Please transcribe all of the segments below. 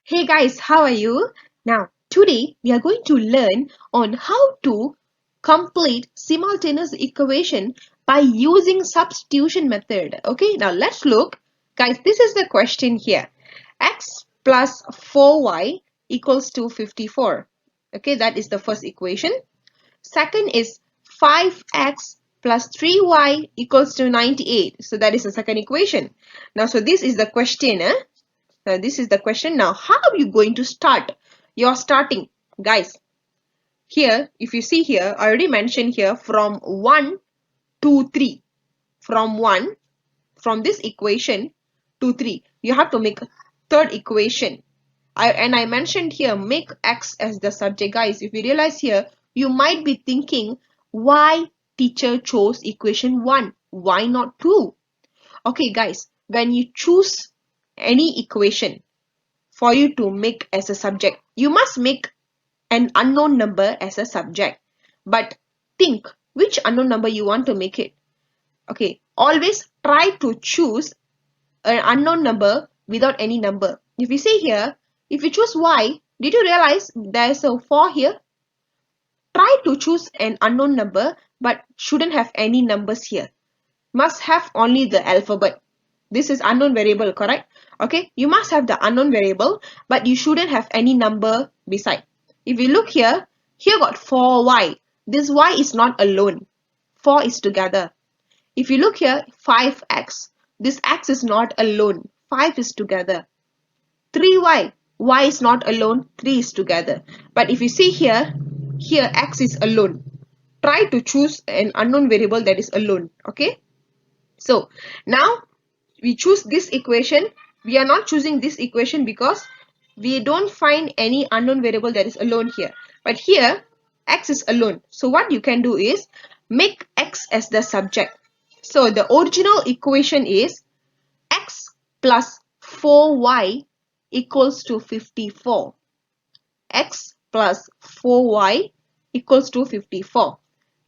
Hey guys, how are you? Now, today we are going to learn on how to complete simultaneous equation by using substitution method. Okay, now let's look. Guys, this is the question here. X plus 4y equals to 54. Okay, that is the first equation. Second is 5x plus 3y equals to 98. So that is the second equation. Now, so this is the question. This is the question. Now, how are you going to start? You're starting, guys. Here, if you see here, I already mentioned here from 1 to 3. From this equation to 3. You have to make a third equation. I mentioned here, make x as the subject. Guys, if you realize here, you might be thinking, why teacher chose equation 1? Why not 2? Okay, guys, when you choose any equation, for you to make as a subject, you must make an unknown number as a subject. But think which unknown number you want to make it. Okay, always try to choose an unknown number without any number. If you see here, if you choose y, did you realize there's a 4 here? Try to choose an unknown number but shouldn't have any numbers here. Must have only the alphabet. This is unknown variable, correct? Okay, you must have the unknown variable, but you shouldn't have any number beside. If you look here, here got 4y. This y is not alone. 4 is together. If you look here, 5x. This x is not alone. 5 is together. 3y. Y is not alone. 3 is together. But if you see here, here x is alone. Try to choose an unknown variable that is alone. Okay. So now we choose this equation. We are not choosing this equation because we don't find any unknown variable that is alone here. But here, x is alone. So what you can do is make x as the subject. So the original equation is x plus 4y equals to 54. X plus 4y equals to 54.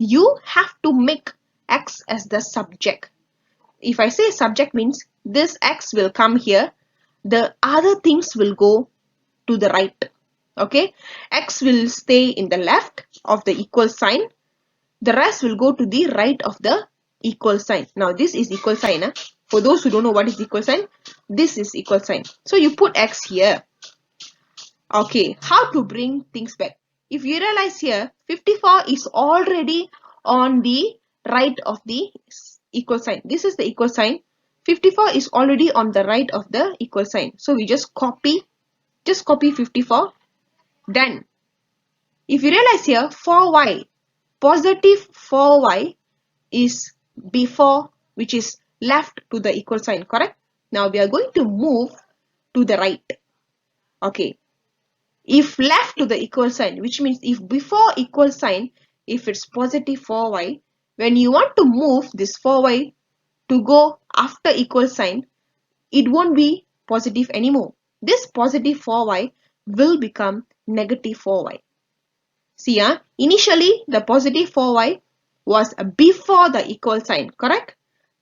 You have to make x as the subject. If I say subject means this x will come here, the other things will go to the right. Okay, x will stay in the left of the equal sign. The rest will go to the right of the equal sign. Now this is equal sign. For those who don't know what is equal sign, this is equal sign. So you put x here. Okay, how to bring things back? If you realize here, 54 is already on the right of the equal sign. This is the equal sign. 54 is already on the right of the equal sign. So we just copy 54. Then, if you realize here, 4y, positive 4y is before, which is left to the equal sign, correct? Now we are going to move to the right. Okay. If left to the equal sign, which means if before equal sign, if it's positive 4y, when you want to move this 4y to go after equal sign, it won't be positive anymore. This positive 4y will become negative 4y. See, initially the positive 4y was before the equal sign, correct?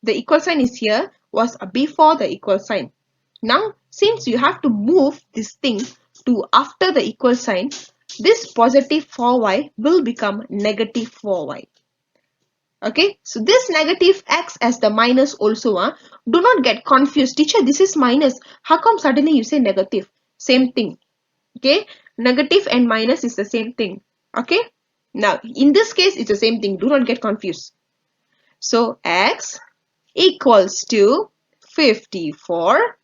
The equal sign is here, was before the equal sign. Now, since you have to move this thing to after the equal sign, this positive 4y will become negative 4y. Okay, so this negative x as the minus also. Do not get confused. Teacher, this is minus. How come suddenly you say negative? Same thing. Okay, negative and minus is the same thing. Okay, now in this case it's the same thing. Do not get confused. So x equals to 54.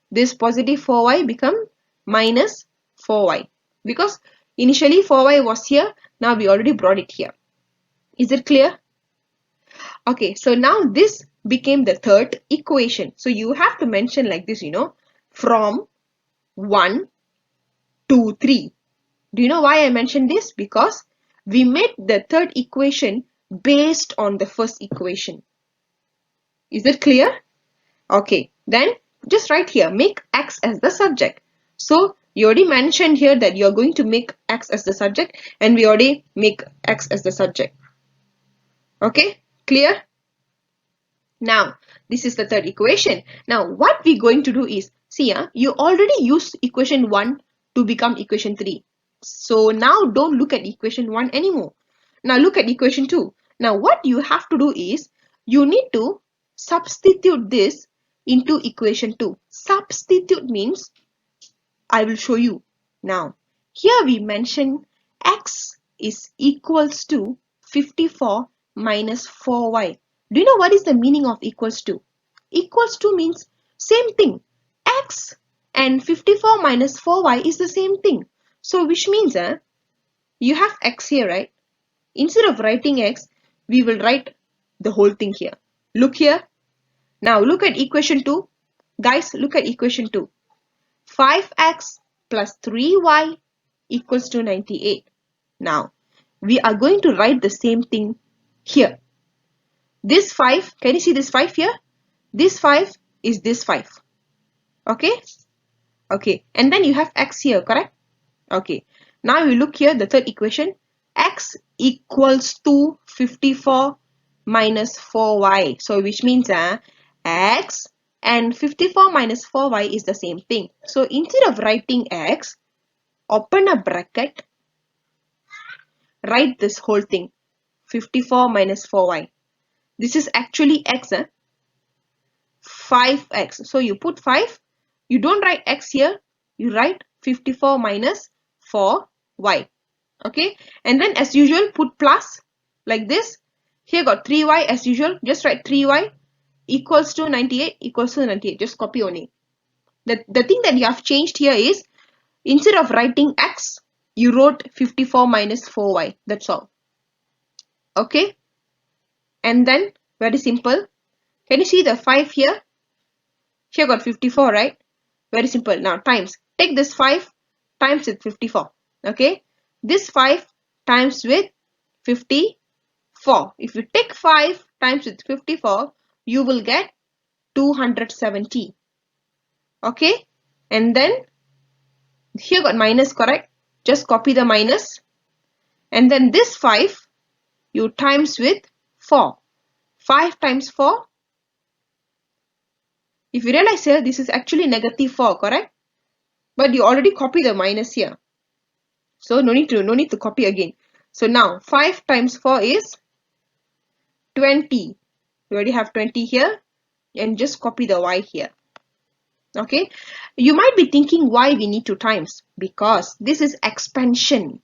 This positive 4y become minus 4y because initially 4y was here. Now we already brought it here. Is it clear? Okay, so now this became the third equation. So you have to mention like this, from 1 to 3. Do you know why I mentioned this? Because we made the third equation based on the first equation. Is it clear? Okay, then just write here, make x as the subject. So you already mentioned here that you're going to make x as the subject, and we already make x as the subject. Okay, clear? Now, this is the third equation. Now, what we're going to do is See, you already used equation 1 to become equation 3. So now don't look at equation 1 anymore. Now look at equation 2. Now what you have to do is, you need to substitute this into equation 2. Substitute means, I will show you. Now, here we mention x is equals to 54 minus 4y. Do you know what is the meaning of equals to? Equals to means same thing. X and 54 minus 4y is the same thing. So which means you have x here, right? Instead of writing x, we will write the whole thing here. Look here. Now look at equation 2. Guys, look at equation 2. 5x plus 3y equals to 98. Now, we are going to write the same thing here. This 5, can you see this 5 here? This 5 is this 5. Okay? Okay. And then you have x here, correct? Okay. Now you look here, the third equation. X equals to 54 minus 4y. So which means x and 54 minus 4y is the same thing. So instead of writing x, open a bracket, write this whole thing, 54 minus 4y. This is actually x, 5x. So you put 5, you don't write x here, you write 54 minus 4y. Okay, and then as usual put plus like this. Here got 3y as usual, just write 3y equals to 98 equals to 98. Just copy only. The thing that you have changed here is, instead of writing x, you wrote 54 minus 4y. That's all. Okay. And then, very simple. Can you see the 5 here? Here got 54, right? Very simple. Now, times. Take this 5 times with 54. Okay. This 5 times with 54. If you take 5 times with 54, you will get 270. Okay. And then, here got minus, correct? Just copy the minus. And then this 5, you times with 4. 5 times 4. If you realize here, this is actually negative 4, correct? But you already copy the minus here. So no need to copy again. So now 5 times 4 is 20. You already have 20 here. And just copy the y here. Okay. You might be thinking why we need to times. Because this is expansion.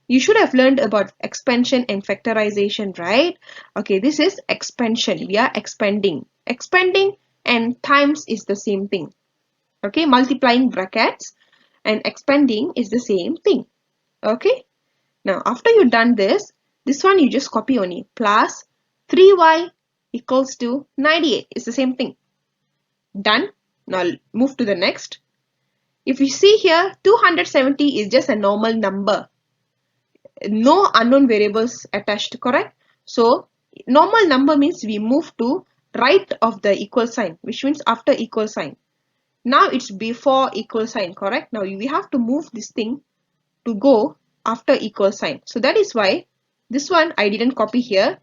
You should have learned about expansion and factorization, right? Okay, this is expansion. We are expanding. Expanding and times is the same thing. Okay, multiplying brackets and expanding is the same thing. Okay. Now, after you've done this one you just copy only. Plus 3y equals to 98. It's the same thing. Done. Now, move to the next. If you see here, 270 is just a normal number. No unknown variables attached, correct? So, normal number means we move to right of the equal sign, which means after equal sign. Now it's before equal sign, correct? Now we have to move this thing to go after equal sign. So that is why this one I didn't copy here.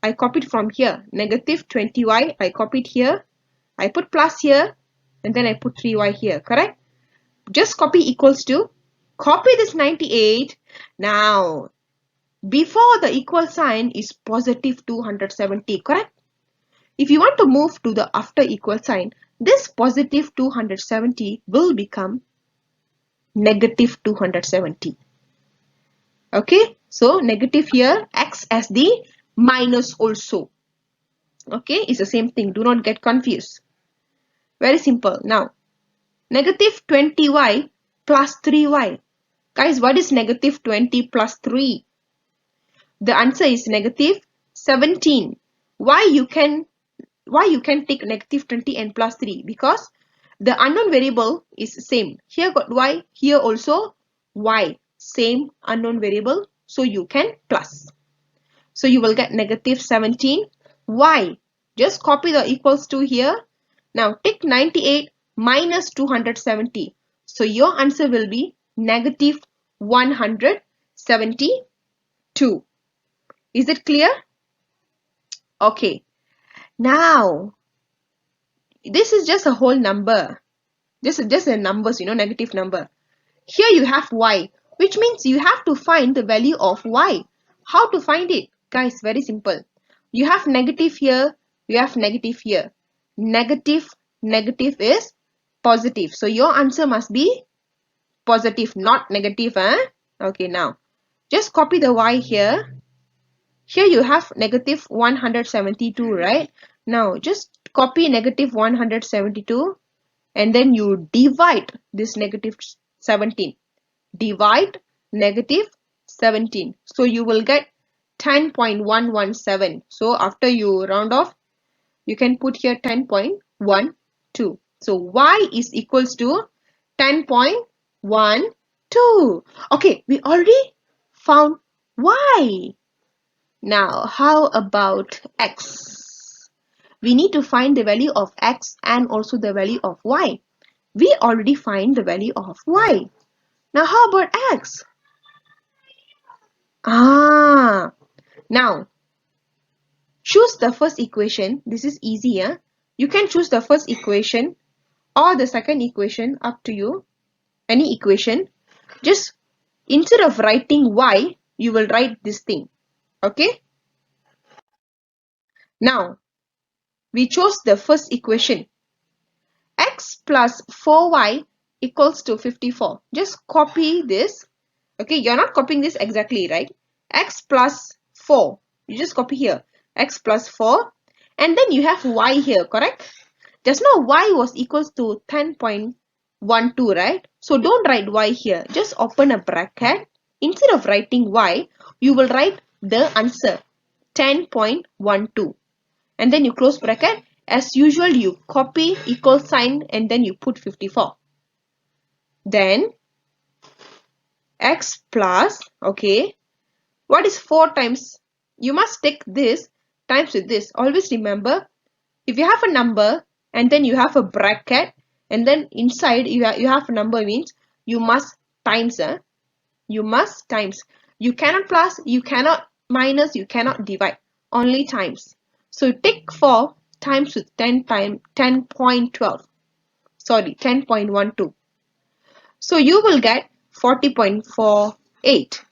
I copied from here. Negative 20y, I copied here. I put plus here and then I put 3y here, correct? Just copy equals to. Copy this 98. Now, before the equal sign is positive 270, correct? If you want to move to the after equal sign, this positive 270 will become negative 270. Okay, so negative here acts as the minus also. Okay, it's the same thing. Do not get confused. Very simple. Now, negative 20y plus 3y. Guys, what is negative 20 plus 3? The answer is negative 17. Why you can take negative 20 and plus 3? Because the unknown variable is same. Here got y, here also y. Same unknown variable. So you can plus. So you will get negative 17. Y. Just copy the equals to here. Now take 98 minus 270. So your answer will be negative 172. Is it clear? Okay. Now, this is just a whole number. Just a numbers, negative number. Here you have y, which means you have to find the value of y. How to find it? Guys, very simple. You have negative here, you have negative here. Negative, negative is positive. So your answer must be positive, not negative. Okay, now just copy the y here. Here you have negative 172, right? Now just copy negative 172 and then you divide this negative 17. Divide negative 17. So you will get 10.117. So after you round off, you can put here 10.12. So y is equals to 10.12. Okay, we already found y. Now, how about x? We need to find the value of x and also the value of y. We already find the value of y. Now, how about x? Now, choose the first equation. This is easier. You can choose the first equation or the second equation, up to you. Any equation. Just instead of writing y, you will write this thing. Okay? Now, we chose the first equation. X plus 4y equals to 54. Just copy this. Okay, you're not copying this exactly, right? X plus 4. You just copy here. X plus 4. And then you have y here, correct? Just now y was equals to 10.12, right? So don't write y here. Just open a bracket. Instead of writing y, you will write the answer 10.12. And then you close bracket. As usual, you copy equal sign and then you put 54. Then x plus, okay, what is 4 times? You must take this times with this. Always remember, if you have a number and then you have a bracket and then inside you have a number, means you must times. You must times. You cannot plus, you cannot minus, you cannot divide. Only times. So take 4 times with 10.12. Sorry, 10.12. So you will get 40.48.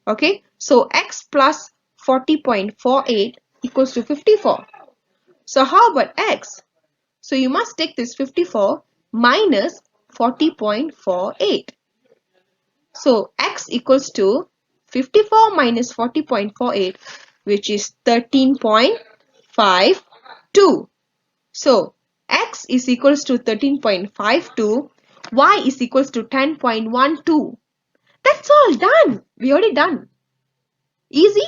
Okay, so x plus 40.48 equals to 54. So how about x? So you must take this 54 minus 40.48. So x equals to 54 minus 40.48, which is 13.52. So x is equals to 13.52. Y is equals to 10.12. That's all done. We already done. Easy?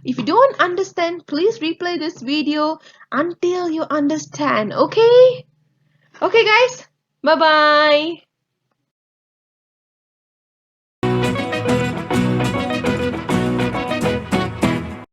If you don't understand, please replay this video until you understand. Okay? Okay guys? Bye-bye.